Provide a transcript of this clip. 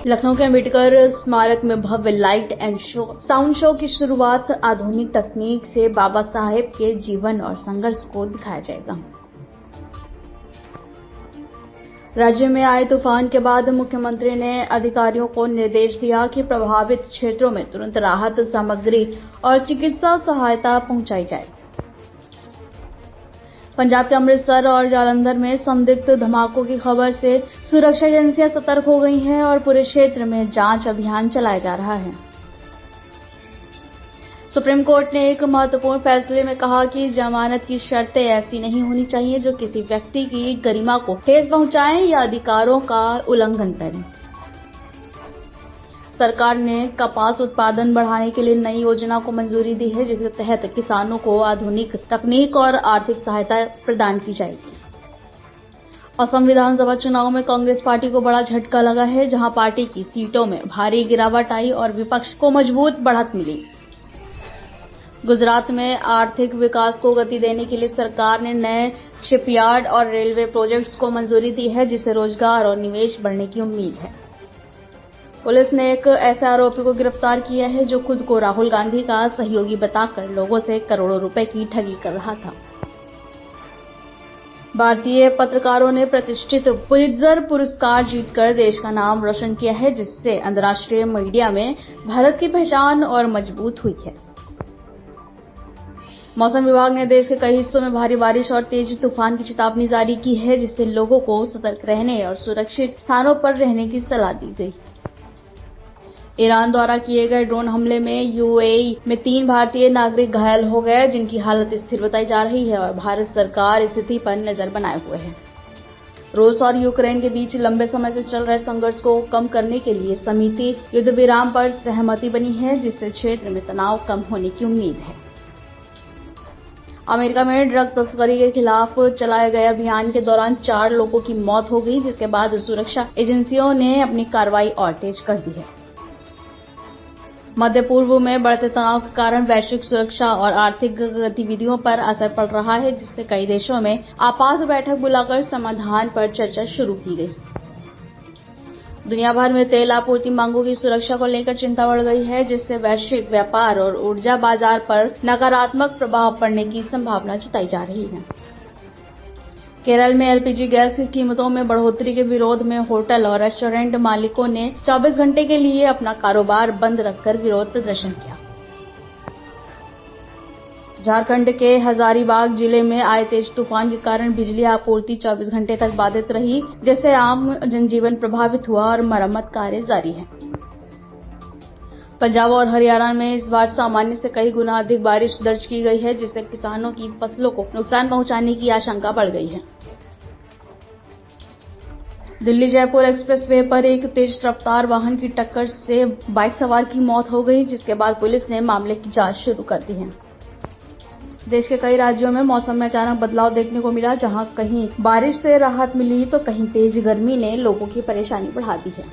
लखनऊ के अम्बेडकर स्मारक में भव्य लाइट एंड साउंड शो की शुरुआत। आधुनिक तकनीक से बाबा साहेब के जीवन और संघर्ष को दिखाया जाएगा। राज्य में आए तूफान के बाद मुख्यमंत्री ने अधिकारियों को निर्देश दिया कि प्रभावित क्षेत्रों में तुरंत राहत सामग्री और चिकित्सा सहायता पहुंचाई जाए। पंजाब के अमृतसर और जालंधर में संदिग्ध धमाकों की खबर से सुरक्षा एजेंसियां सतर्क हो गई हैं और पूरे क्षेत्र में जांच अभियान चलाया जा रहा है। सुप्रीम कोर्ट ने एक महत्वपूर्ण फैसले में कहा कि जमानत की शर्तें ऐसी नहीं होनी चाहिए जो किसी व्यक्ति की गरिमा को ठेस पहुंचाएं या अधिकारों का उल्लंघन करें। सरकार ने कपास उत्पादन बढ़ाने के लिए नई योजना को मंजूरी दी है, जिसके तहत किसानों को आधुनिक तकनीक और आर्थिक सहायता प्रदान की जाएगी। असम विधानसभा चुनाव में कांग्रेस पार्टी को बड़ा झटका लगा है, जहां पार्टी की सीटों में भारी गिरावट आई और विपक्ष को मजबूत बढ़त मिली। गुजरात में आर्थिक विकास को गति देने के लिए सरकार ने नए शिपयार्ड और रेलवे प्रोजेक्ट्स को मंजूरी दी है, जिससे रोजगार और निवेश बढ़ने की उम्मीद है। पुलिस ने एक ऐसे आरोपी को गिरफ्तार किया है जो खुद को राहुल गांधी का सहयोगी बताकर लोगों से करोड़ों रुपए की ठगी कर रहा था। भारतीय पत्रकारों ने प्रतिष्ठित पुलित्जर पुरस्कार जीतकर देश का नाम रोशन किया है, जिससे अंतर्राष्ट्रीय मीडिया में भारत की पहचान और मजबूत हुई है। मौसम विभाग ने देश के कई हिस्सों में भारी बारिश और तेज तूफान की चेतावनी जारी की है, जिससे लोगों को सतर्क रहने और सुरक्षित स्थानों पर रहने की सलाह दी गई। ईरान द्वारा किए गए ड्रोन हमले में यूएई में 3 भारतीय नागरिक घायल हो गए, जिनकी हालत स्थिर बताई जा रही है और भारत सरकार स्थिति पर नजर बनाए हुए है। रूस और यूक्रेन के बीच लंबे समय से चल रहे संघर्ष को कम करने के लिए समिति युद्ध विराम पर सहमति बनी है, जिससे क्षेत्र में तनाव कम होने की उम्मीद है। अमेरिका में ड्रग तस्करी के खिलाफ चलाए गए अभियान के दौरान 4 लोगों की मौत हो गई, जिसके बाद सुरक्षा एजेंसियों ने अपनी कार्रवाई और तेज कर दी है। मध्य पूर्व में बढ़ते तनाव के कारण वैश्विक सुरक्षा और आर्थिक गतिविधियों पर असर पड़ रहा है, जिससे कई देशों में आपात बैठक बुलाकर समाधान पर चर्चा शुरू की गई। दुनिया भर में तेल आपूर्ति मांगों की सुरक्षा को लेकर चिंता बढ़ गई है, जिससे वैश्विक व्यापार और ऊर्जा बाजार पर नकारात्मक प्रभाव पड़ने की संभावना जताई जा रही है। केरल में एलपीजी गैस की कीमतों में बढ़ोतरी के विरोध में होटल और रेस्टोरेंट मालिकों ने 24 घंटे के लिए अपना कारोबार बंद रखकर विरोध प्रदर्शन किया। झारखंड के हजारीबाग जिले में आए तेज तूफान के कारण बिजली आपूर्ति 24 घंटे तक बाधित रही, जिससे आम जनजीवन प्रभावित हुआ और मरम्मत कार्य जारी है। पंजाब और हरियाणा में इस बार सामान्य से कई गुना अधिक बारिश दर्ज की गई है, जिससे किसानों की फसलों को नुकसान पहुंचाने की आशंका बढ़ गई है। दिल्ली जयपुर एक्सप्रेसवे पर एक तेज रफ्तार वाहन की टक्कर से बाइक सवार की मौत हो गई, जिसके बाद पुलिस ने मामले की जांच शुरू कर दी है। देश के कई राज्यों में मौसम में अचानक बदलाव देखने को मिला, जहां कहीं बारिश से राहत मिली तो कहीं तेज गर्मी ने लोगों की परेशानी बढ़ा दी है।